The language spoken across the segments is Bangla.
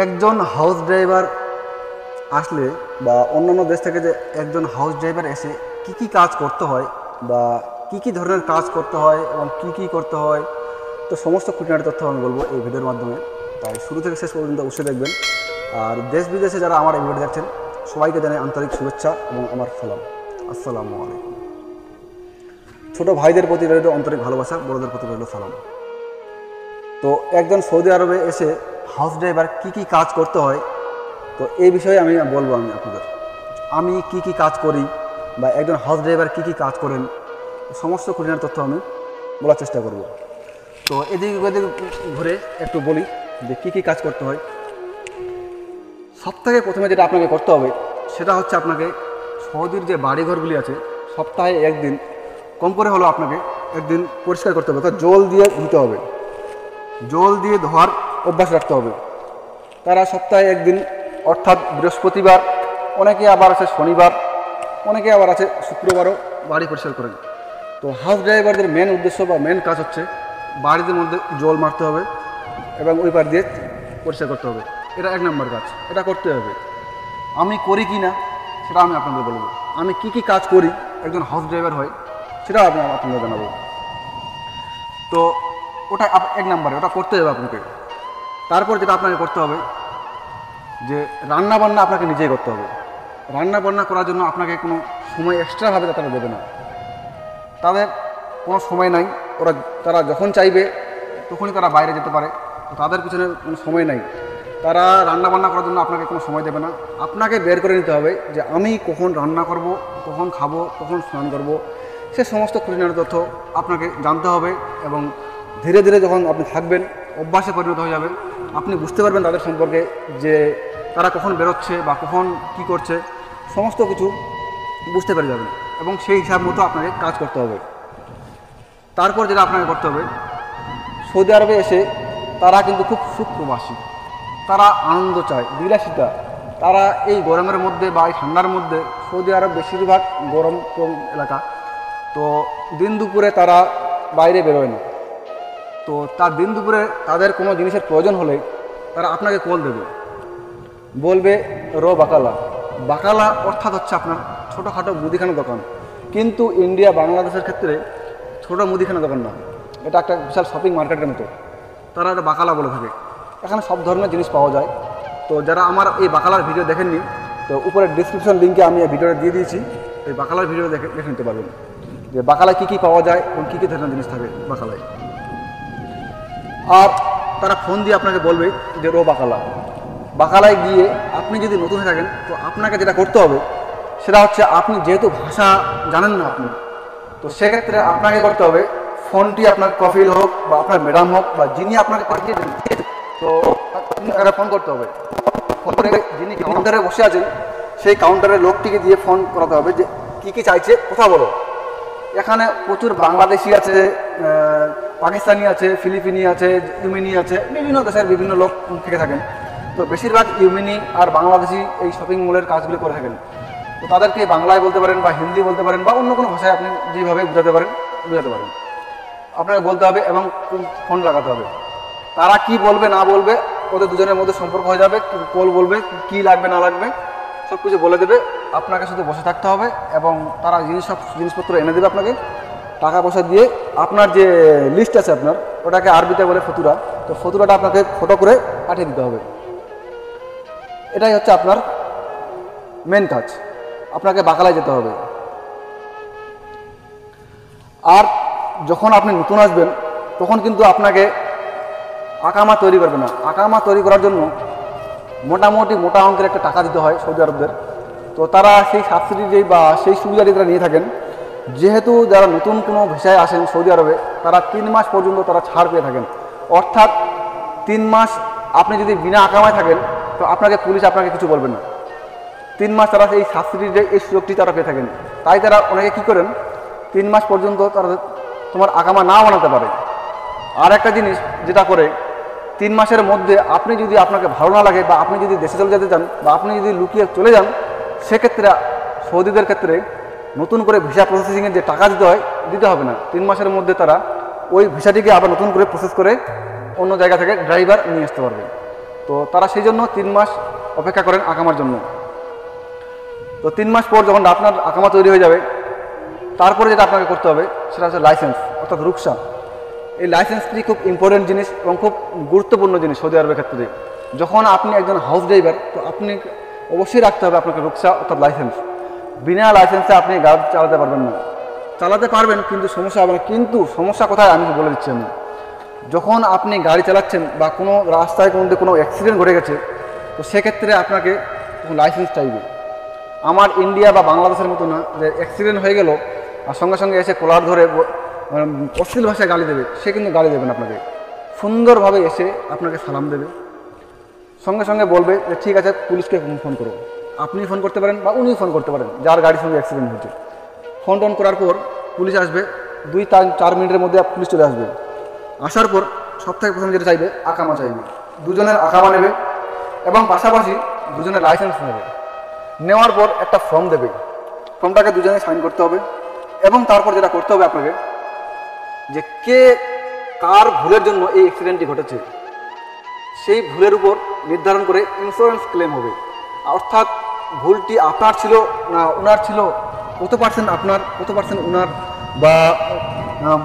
একজন হাউস ড্রাইভার আসলে বা অন্যান্য দেশ থেকে যে একজন হাউস ড্রাইভার এসে কি কাজ করতে হয় বা কি ধরনের কাজ করতে হয় এবং কি করতে হয়, তো সমস্ত খুঁটিনাটি তথ্য আমি বলবো এই ভিডিওর মাধ্যমে। তাই শুরু থেকে শেষ পর্যন্ত অবশ্যই দেখবেন। আর দেশ বিদেশে যারা আমার এই ভিডিও দেখছেন সবাইকে জানাই আন্তরিক শুভেচ্ছা এবং আমার সালাম। আসসালামু আলাইকুম। ছোটো ভাইদের প্রতি রইল আন্তরিক ভালোবাসা, বড়দের প্রতি রইল সালাম। তো একজন সৌদি আরবে এসে হাউস ড্রাইভার কি কাজ করতে হয়, তো এই বিষয়ে আমি বলবো। আমি কি কাজ করি বা একজন হাউস ড্রাইভার কি কাজ করেন, সমস্ত খুঁটিনাটি তথ্য আমি বলার চেষ্টা করব। তো এদিক ওদিক ঘুরে একটু বলি যে কি কাজ করতে হয়। সপ্তাহে প্রথমে যেটা আপনাকে করতে হবে সেটা হচ্ছে আপনাকে সৌদির যে বাড়িঘরগুলি আছে সপ্তাহে একদিন কম করে হলেও আপনাকে একদিন পরিষ্কার করতে হবে, অর্থাৎ জল দিয়ে ধুতে হবে, জল দিয়ে ধোয়ার অভ্যাস রাখতে হবে। তারা সপ্তাহে একদিন অর্থাৎ বৃহস্পতিবার, অনেকে আবার আছে শনিবার, অনেকে আবার আছে শুক্রবারও বাড়ি পরিষ্কার করেন। তো হাউস ড্রাইভারদের মেন উদ্দেশ্য বা মেন কাজ হচ্ছে বাড়ির মধ্যে জল মারতে হবে এবং ওই পার দিয়ে পরিষ্কার করতে হবে। এটা এক নম্বর কাজ, এটা করতে হবে। আমি করি কি না সেটা আমি আপনাদের বলবো। আমি কি কাজ করি একজন হাউস ড্রাইভার হয় সেটাও আমি আপনাদের জানাবো। তো ওটা এক নম্বরে ওটা করতে হবে আপনাকে। তারপর যেটা আপনাকে করতে হবে যে রান্না বান্না আপনাকে নিজেই করতে হবে। রান্না বান্না করার জন্য আপনাকে কোনো সময় এক্সট্রাভাবে তারা দেবে না, তাদের কোনো সময় নাই। তারা যখন চাইবে তখনই তারা বাইরে যেতে পারে, তো তাদের পিছনে কোনো সময় নাই। তারা রান্না বান্না করার জন্য আপনাকে কোনো সময় দেবে না। আপনাকে বের করে নিতে হবে যে আমি কখন রান্না করব, কখন খাবো, কখন স্নান করব, সে সমস্ত খুঁটিনাটি তথ্য আপনাকে জানতে হবে। এবং ধীরে ধীরে যখন আপনি থাকবেন অভ্যাসে পরিণত হয়ে যাবে, আপনি বুঝতে পারবেন তাদের সম্পর্কে যে তারা কখন বেরোচ্ছে বা কখন কি করছে, সমস্ত কিছু বুঝতে পেরে যাবেন এবং সেই হিসাব মতো আপনাকে কাজ করতে হবে। তারপর যেটা আপনাকে করতে হবে, সৌদি আরবে এসে তারা কিন্তু খুব সুখ প্রবাসী, তারা আনন্দ চায়, বিলাসিতা। তারা এই গরমের মধ্যে বা এই ঠান্ডার মধ্যে, সৌদি আরব বেশিরভাগ গরম এলাকা, তো দিন দুপুরে তারা বাইরে বেরোয় না। তো তার দিন দুপুরে তাদের কোনো জিনিসের প্রয়োজন হলে তারা আপনাকে কল দেবে, বলবে বাকালা। বাকালা অর্থাৎ হচ্ছে আপনার ছোটোখাটো মুদিখানা দোকান। কিন্তু ইন্ডিয়া বাংলাদেশের ক্ষেত্রে ছোটো মুদিখানা দোকান না, এটা একটা বিশাল শপিং মার্কেটের মতো। তারা এটা বাকালা বলে থাকে। এখানে সব ধরনের জিনিস পাওয়া যায়। তো যারা আমার এই বাকালার ভিডিও দেখেননি, তো উপরে ডিসক্রিপশন লিঙ্কে আমি এই ভিডিওটা দিয়ে দিয়েছি, এই বাকালার ভিডিও দেখে নিতে পারবেন যে বাকালায় কী পাওয়া যায় এবং কী ধরনের জিনিস থাকে বাকালায়। আর তারা ফোন দিয়ে আপনাকে বলবে যে বাকালায় গিয়ে আপনি যদি নতুন হয়ে থাকেন, তো আপনাকে যেটা করতে হবে সেটা হচ্ছে, আপনি যেহেতু ভাষা জানেন না আপনি, তো সেক্ষেত্রে আপনাকে করতে হবে ফোনটি আপনার কফিল হোক বা আপনার ম্যাডাম হোক বা যিনি আপনাকে পাঠিয়ে দেন, তো ফোন করতে হবে। ফোন করে যিনি কাউন্টারে বসে আছেন সেই কাউন্টারের লোকটিকে দিয়ে ফোন করাতে হবে যে কী চাইছে, কথা বলো। এখানে প্রচুর বাংলাদেশি আছে, পাকিস্তানি আছে, ফিলিপিনি আছে, ইউমিনি আছে, বিভিন্ন দেশের বিভিন্ন লোক থেকে থাকেন। তো বেশিরভাগ ইউমিনি আর বাংলাদেশি এই শপিং মলের কাজগুলো করে থাকেন। তো তাদেরকে বাংলায় বলতে পারেন বা হিন্দি বলতে পারেন বা অন্য কোনো ভাষায় আপনি যেভাবে বুঝাতে পারেন আপনাকে বলতে হবে এবং ফোন লাগাতে হবে। তারা কি বলবে না বলবে ওদের দুজনের মধ্যে সম্পর্ক হয়ে যাবে। কল বলবে কি লাগবে না লাগবে সব কিছু বলে দেবে। আপনাকে শুধু বসে থাকতে হবে এবং তারা সব জিনিসপত্র এনে দেবে আপনাকে। টাকা পয়সা দিয়ে আপনার যে লিস্ট আছে আপনার, ওটাকে আরবিতে বলে ফতুরা, তো ফতুরাটা আপনাকে ফটো করে পাঠিয়ে দিতে হবে। এটাই হচ্ছে আপনার মেন কাজ। আপনাকে বাকালায় যেতে হবে। আর যখন আপনি নতুন আসবেন তখন কিন্তু আপনাকে আকামা তৈরি করবে না। আকামা তৈরি করার জন্য মোটামুটি মোটা অঙ্কের একটা টাকা দিতে হয় সৌদি আরবদের। তো তারা সেই সাবসিডি বা সেই সুবিধাটি তারা নিয়ে থাকেন। যেহেতু যারা নতুন কোনো ভিসায় আসেন সৌদি আরবে, তারা 3 মাস পর্যন্ত তারা ছাড় পেয়ে থাকেন। অর্থাৎ 3 মাস আপনি যদি বিনা আকামায় থাকেন তো আপনাকে পুলিশ আপনাকে কিছু বলবে না। 3 মাস তারা এই সাবসিডির এই সুযোগটি তারা পেয়ে থাকেন। তাই তারা অনেকে কী করেন, 3 মাস পর্যন্ত তারা তোমার আকামা না বানাতে পারে। আর একটা জিনিস যেটা করে, 3 মাসের মধ্যে আপনি যদি আপনাকে ভালো না লাগে বা আপনি যদি দেশে চলে যেতে চান বা আপনি যদি লুকিয়ে চলে যান, সেক্ষেত্রে সৌদিদের ক্ষেত্রে নতুন করে ভিসা প্রসেসিংয়ের যে টাকা দিতে হবে না। 3 মাসের মধ্যে তারা ওই ভিসাটিকে আবার নতুন করে প্রসেস করে অন্য জায়গা থেকে ড্রাইভার নিয়ে আসতে পারবে। তো তারা সেই জন্য 3 মাস অপেক্ষা করেন আকামার জন্য। তো 3 মাস পর যখন আপনার আকামা তৈরি হয়ে যাবে, তারপরে যেটা আপনাকে করতে হবে সেটা হচ্ছে লাইসেন্স, অর্থাৎ রুকসা। এই লাইসেন্সটি খুব ইম্পর্টেন্ট জিনিস এবং খুব গুরুত্বপূর্ণ জিনিস সৌদি আরবের ক্ষেত্রে। যখন আপনি একজন হাউস ড্রাইভার, তো আপনি অবশ্যই রাখতে হবে আপনাকে রুকসা অর্থাৎ লাইসেন্স। বিনা লাইসেন্সে আপনি গাড়ি চালাতে পারবেন না। চালাতে পারবেন কিন্তু সমস্যা হবে না। কিন্তু সমস্যা কোথায় আমি বলে দিচ্ছি। আমি যখন আপনি গাড়ি চালাচ্ছেন বা কোনো রাস্তায় কোনো অ্যাক্সিডেন্ট ঘটে গেছে, তো সেক্ষেত্রে আপনাকে লাইসেন্স চাইবে। আমার ইন্ডিয়া বা বাংলাদেশের মতো না যে অ্যাক্সিডেন্ট হয়ে গেল আর সঙ্গে সঙ্গে এসে কলার ধরে অশ্লীল ভাষায় গালি দেবে, সে কিন্তু গালি দেবেন আপনাকে। সুন্দরভাবে এসে আপনাকে সালাম দেবে, সঙ্গে সঙ্গে বলবে যে ঠিক আছে পুলিশকে ফোন করো। আপনি ফোন করতে পারেন বা উনি ফোন করতে পারেন যার গাড়ির সঙ্গে অ্যাক্সিডেন্ট হয়েছে। ফোন টোন করার পর পুলিশ আসবে, 2-4 মিনিটের মধ্যে পুলিশ চলে আসবে। আসার পর সবথেকে প্রথমে যেটা চাইবে আকামা চাইবে, দুজনের আকামা নেবে এবং পাশাপাশি দুজনের লাইসেন্স নেবে। নেওয়ার পর একটা ফর্ম দেবে, ফর্মটাকে দুজনে সাইন করতে হবে এবং তারপর যেটা করতে হবে আপনাকে যে কে কার ভুলের জন্য এই অ্যাক্সিডেন্টটি ঘটেছে সেই ভুলের উপর নির্ধারণ করে ইন্স্যুরেন্স ক্লেম হবে। অর্থাৎ ভুলটি আপনার ছিল না ওনার ছিল, কত পার্সেন্ট আপনার কত পার্সেন্ট ওনার, বা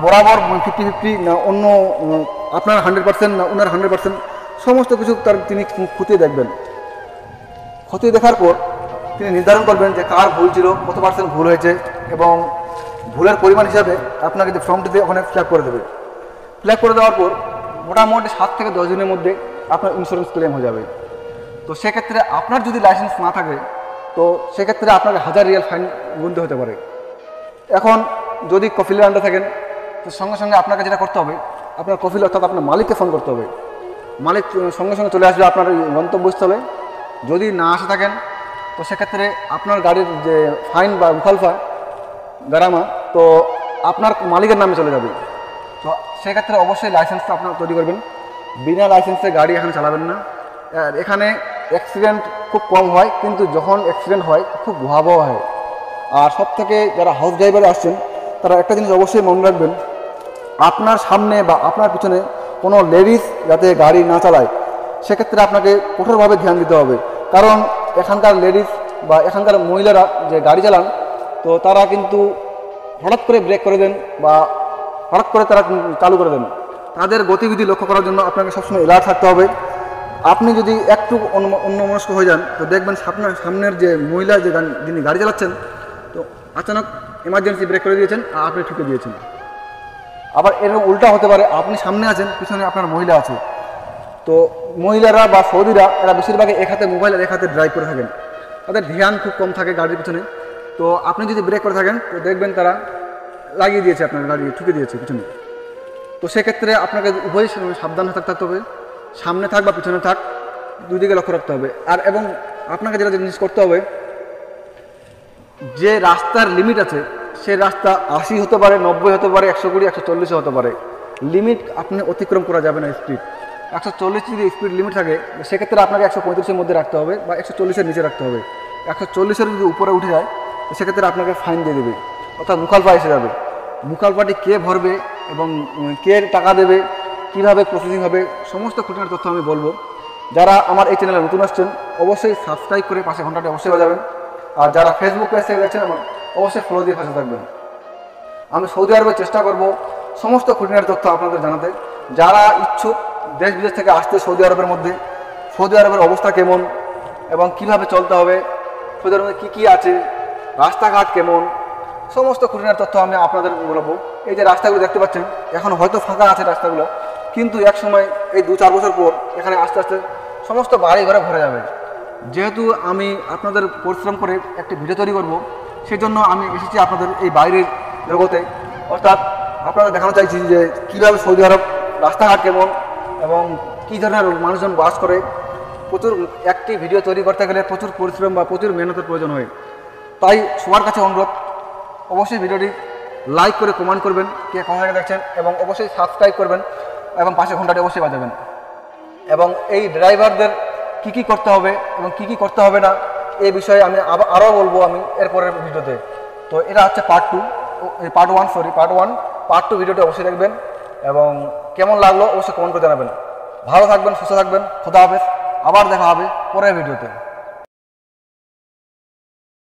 বরাবর 50-50 না অন্য আপনার 100% না ওনার 100%, সমস্ত কিছু তিনি খতিয়ে দেখবেন। খতিয়ে দেখার পর তিনি নির্ধারণ করবেন যে কার ভুল ছিল, কত পার্সেন্ট ভুল হয়েছে এবং ভুলের পরিমাণ হিসাবে আপনাকে যে ফর্মটিতে ওখানে ফ্ল্যাগ করে দেবে। ফ্ল্যাগ করে দেওয়ার পর মোটামুটি 7 থেকে 10 দিনের মধ্যে আপনার ইন্স্যুরেন্স ক্লেম হয়ে যাবে। তো সেক্ষেত্রে আপনার যদি লাইসেন্স না থাকে তো সেক্ষেত্রে আপনাকে 1000 রিয়াল ফাইন গুনতে হতে পারে। এখন যদি কফিলের আন্ডারে থাকেন তো সঙ্গে সঙ্গে আপনাকে যেটা করতে হবে আপনার কফিল অর্থাৎ আপনার মালিককে ফোন করতে হবে। মালিক সঙ্গে সঙ্গে চলে আসবে আপনার গন্তব্যস্থলে। যদি না আসে থাকেন তো সেক্ষেত্রে আপনার গাড়ির যে ফাইন বা মুখালফা গারামা তো আপনার মালিকের নামে চলে যাবে। তো সেক্ষেত্রে অবশ্যই লাইসেন্সটা আপনার তৈরি করবেন। বিনা লাইসেন্সে গাড়ি এখানে চালাবেন না। এখানে অ্যাক্সিডেন্ট খুব কম হয়, কিন্তু যখন অ্যাক্সিডেন্ট হয় খুব ভয়াবহ হয়। আর সব থেকে যারা হাউস ড্রাইভারে আসছেন তারা একটা জিনিস অবশ্যই মনে রাখবেন, আপনার সামনে বা আপনার পিছনে কোনো লেডিস যাতে গাড়ি না চালায়, সেক্ষেত্রে আপনাকে কঠোরভাবে ধ্যান দিতে হবে। কারণ এখানকার লেডিস বা এখানকার মহিলারা যে গাড়ি চালান তো তারা কিন্তু হঠাৎ করে ব্রেক করে দেন বা হঠাৎ করে তারা চালু করে দেন। তাদের গতিবিধি লক্ষ্য করার জন্য আপনাকে সবসময় অ্যালার্ট থাকতে হবে। আপনি যদি একটু অন্যমনস্ক হয়ে যান তো দেখবেন সামনের যে মহিলা যে যিনি গাড়ি চালাচ্ছেন তো আচানক এমার্জেন্সি ব্রেক করে দিয়েছেন আর আপনি ঠুকে দিয়েছেন। আবার এরকম উল্টা হতে পারে, আপনি সামনে আছেন পিছনে আপনার মহিলা আছে। তো মহিলারা বা সৌদিরা এরা বেশিরভাগই এক হাতে মোবাইল আর এক হাতে ড্রাইভ করে থাকেন, তাদের ধ্যান খুব কম থাকে গাড়ির পিছনে। তো আপনি যদি ব্রেক করে থাকেন তো দেখবেন তারা লাগিয়ে দিয়েছে, আপনার গাড়ি ঠুকে দিয়েছে পিছনে। তো সেক্ষেত্রে আপনাকে উভয়ই সাবধান থাকতে হবে, সামনে থাক বা পিছনে থাক দুই দিকে লক্ষ্য রাখতে হবে। আর এবং আপনাকে যেটা জিনিস করতে হবে, যে রাস্তার লিমিট আছে সেই রাস্তা 80 হতে পারে, 90 হতে পারে, 120, 140 হতে পারে। লিমিট আপনি অতিক্রম করা যাবে না। স্পিড 140 যদি স্পিড লিমিট থাকে সেক্ষেত্রে আপনাকে 135-এর মধ্যে রাখতে হবে বা 140-এর নিচে রাখতে হবে। 140-এর যদি উপরে উঠে যায় তো সেক্ষেত্রে আপনাকে ফাইন দিয়ে দেবে, অর্থাৎ মুখালফা এসে যাবে। মুখালফাটি কে ভরবে এবং কে টাকা দেবে, কীভাবে প্রসেসিং হবে, সমস্ত খুঁটিনাটি তথ্য আমি বলবো। যারা আমার এই চ্যানেলে নতুন আসছেন অবশ্যই সাবস্ক্রাইব করে পাশে ঘন্টাটি অবশ্যই বাজাবেন। আর যারা ফেসবুক পেজ থেকে দেখছেন আমার অবশ্যই ফলো দিয়ে পাশে থাকবেন। আমি সৌদি আরবের চেষ্টা করব সমস্ত খুঁটিনাটি তথ্য আপনাদের জানাতে। যারা ইচ্ছুক দেশ বিদেশ থেকে আসতে সৌদি আরবের মধ্যে, সৌদি আরবের অবস্থা কেমন এবং কিভাবে চলতে হবে, সৌদি আরবের কী কী আছে, রাস্তাঘাট কেমন, সমস্ত খুঁটিনাটি তথ্য আমি আপনাদের বলবো। এই যে রাস্তাগুলো দেখতে পাচ্ছেন এখন হয়তো ফাঁকা আছে রাস্তাগুলো, কিন্তু এক সময় এই 2-4 বছর পর এখানে আস্তে আস্তে সমস্ত বাড়ি ঘরে ভরে যাবে। যেহেতু আমি আপনাদের পরিশ্রম করে একটি ভিডিও তৈরি করব, সেই জন্য আমি এসেছি আপনাদের এই বাইরের জগতে। অর্থাৎ আপনাদের দেখানো চাইছি যে কীভাবে সৌদি আরব রাস্তাঘাট কেমন এবং কী ধরনের মানুষজন বাস করে। প্রচুর একটি ভিডিও তৈরি করতে গেলে প্রচুর পরিশ্রম বা প্রচুর মেহনতের প্রয়োজন হয়। তাই সবার কাছে অনুরোধ, অবশ্যই ভিডিওটি লাইক করে কমেন্ট করবেন কে কোথা থেকে দেখছেন এবং অবশ্যই সাবস্ক্রাইব করবেন এবং পাশে ঘন্টাটি অবশ্যই বাজাবেন। এবং এই ড্রাইভারদের কী কী করতে হবে এবং কী কী করতে হবে না এই বিষয়ে আমি আরও বলবো আমি এরপরের ভিডিওতে। তো এটা হচ্ছে পার্ট 1। পার্ট 2 ভিডিওটি অবশ্যই দেখবেন এবং কেমন লাগলো অবশ্যই কমেন্ট করে জানাবেন। ভালো থাকবেন, সুস্থ থাকবেন, খোদা হাফেজ। আবার দেখা হবে পরের ভিডিওতে।